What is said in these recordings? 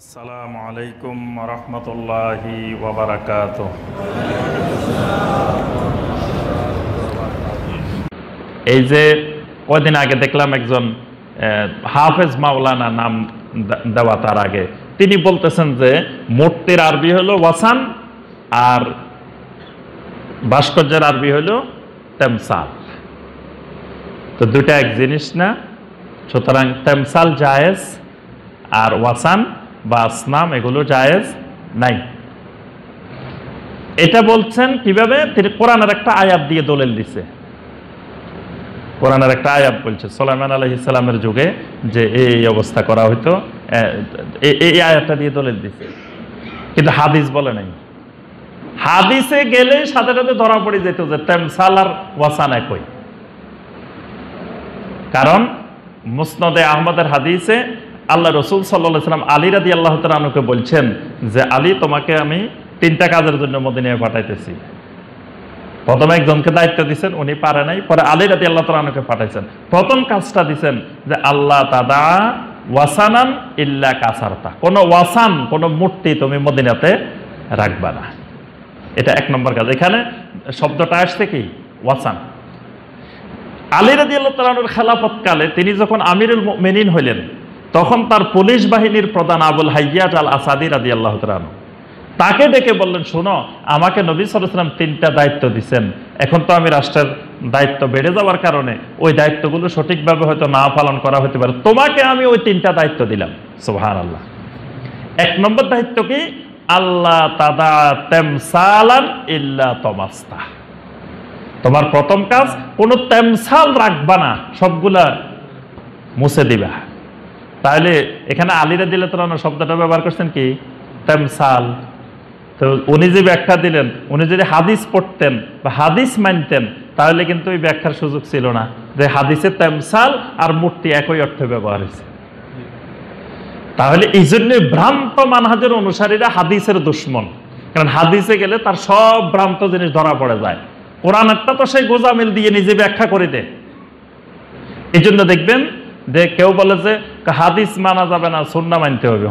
আসসালামু আলাইকুম ওয়া রাহমাতুল্লাহি ওয়া বারাকাতুহু। এই যে কয়দিন আগে দেখলাম একজন হাফেজ মাওলানা নাম দেওয়া, তার আগে তিনি বলতেছেন যে মূর্তির আরবি হলো ওয়াসান আর ভাস্কর্যের আরবি হলো তেমসাল। তো দুটা এক জিনিস না, সুতরাং তেমসাল জায়েজ আর ওয়াসান বা আসনাম এগুলো জায়েজ নাই। এটা বলছেন কিভাবে? তিনি কোরআনের একটা আয়াত দিয়ে দলিল দিছে। কোরআনের একটা আয়াত বলছে সুলাইমান আলাইহিস সালামের যুগে যে এই অবস্থা করা হইতো, এই আয়াতটা দিয়ে দলিল দিছে, কিন্তু হাদিস বলে নাই। হাদিসে গেলে সাথে সাথে ধরা পড়ে যেত যে তেমসাল আর ওয়াসান একই। কারণ মুসনাদে আহমদের হাদিসে আল্লাহ রসুল সাল্লাল্লাহু আলাইহি সাল্লাম আলী রাদিয়াল্লাহু তাআলা আনহুকে বলছেন যে আলী, তোমাকে আমি 3টা কাজের জন্য মদিনায় পাঠাইতেছি। প্রথমে একজনকে দায়িত্ব দিচ্ছেন, উনি পারে নাই, পরে আলী রাদিয়াল্লাহু তাআলা আনহুকে পাঠাইছেন। প্রথম কাজটা দিচ্ছেন যে আল্লাহ তাদা ওয়াসানান ইল্লা কাসারতা, কোনো ওয়াসান কোনো মূর্তি তুমি মদিনাতে রাখবা না। এটা 1 নম্বর কাজ। এখানে শব্দটা আসছে কি? ওয়াসান। আলী রাদিয়াল্লাহু তাআলা আনহুর খেলাফতকালে তিনি যখন আমিরুল মুমিনিন হইলেন, তখন তার পুলিশ বাহিনীর প্রধান আবুল হাইয়াজ আল আসাদি রাদিয়াল্লাহু তাআলা আনহু তাকে ডেকে বললেন, শোনো, আমাকে নবী সাল্লাল্লাহু আলাইহি ওয়াসাল্লাম 3টা দায়িত্ব দিচ্ছেন। এখন তো আমি রাষ্ট্রের দায়িত্ব বেড়ে যাওয়ার কারণে ওই দায়িত্বগুলো সঠিকভাবে হয়তো না পালন করা হতে পারে, তোমাকে আমি ওই 3টা দায়িত্ব দিলাম। সুবহানাল্লাহ। 1 নম্বর দায়িত্ব কি? আল্লাহ তাদা তেমসালান ইল্লা তমাস্তা। তোমার প্রথম কাজ, কোনো তেমসাল রাখবা না, সবগুলা মুছে দিবা। তাহলে এখানে আলী রাদিয়াল্লাহু তাআলা শব্দটা ব্যবহার করছেন কি? তেমসাল। তো উনি যে ব্যাখ্যা দিলেন, উনি যদি হাদিস পড়তেন বা হাদিস মানতেন, তাহলে কিন্তু ওই ব্যাখ্যার সুযোগ ছিল না যে হাদিসে তেমসাল আর মূর্তি একই অর্থে ব্যবহার হয়েছে। তাহলে এই জন্য ভ্রান্ত মানহাজের অনুসারীরা হাদিসের দুশ্মন, কারণ হাদিসে গেলে তার সব ভ্রান্ত জিনিস ধরা পড়ে যায়। কোরআনেরটা তো সেই গোজামিল দিয়ে নিজে ব্যাখ্যা করে দেয়। এই জন্য দেখবেন যে কেউ বলে যে হাদিস মানা যাবে না, সুন্নাহ মানতে হবে।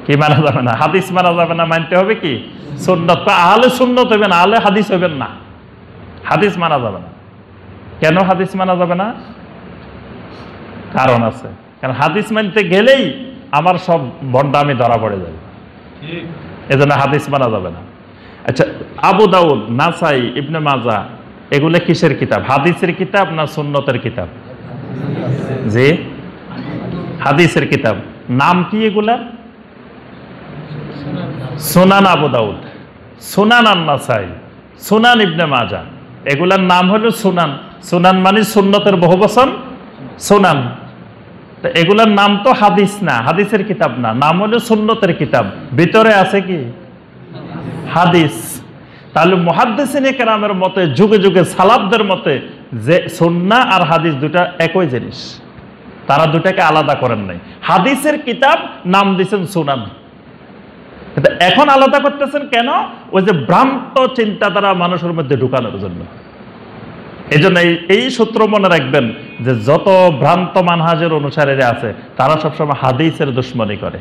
কি মানা যাবে না? হাদিস মানা যাবে না, মানতে হবে কি? সুন্নাত। আহলে সুন্নাত হইবেন, আহলে হাদিস হইবেন না। হাদিস মানা যাবে না। কেন হাদিস মানা যাবে না? কারণ আছে। কারণ হাদিস মানতে গেলেই আমার সব ভণ্ডামি ধরা পড়ে যাবে, এজন্য হাদিস মানা যাবে না। আচ্ছা, আবু দাউদ, নাসাই, ইবনে মাজাহ এগুলো কিসের কিতাব? হাদিসের কিতাব না সুন্নতের কিতাব? জি, হাদিসের কিতাব। নাম কি এগুলা? সুনান আবু দাউদ, সুনান আন-নাসাই, সুনান ইবনে মাজাহ, এগুলার নাম হলো সুনান। সুনান মানে সুন্নতের বহুবচন, সুনান। তো এগুলার নাম তো হাদিস না, হাদিসের কিতাব না, নাম হলো সুন্নতের কিতাব। ভিতরে আছে কি? হাদিস। তাহলে মুহাদ্দিসিনে কেরামের মতে, যুগে যুগে সালাফদের মতে, যে সুন্নাহ আর হাদিস দুটা একই জিনিস, তারা দুটাকে আলাদা করেন নাই। হাদিসের কিতাব নাম দিয়েছেন সুনান, এখন আলাদা করতেছেন কেন? ওই যে ভ্রান্ত চিন্তাধারা মানুষের মধ্যে ঢুকানোর জন্য। এই জন্য এই সূত্র মনে রাখবেন যে যত ভ্রান্ত মানহাজের অনুসারীরা আছে, তারা সবসময় হাদিসের দুশ্মনী করে।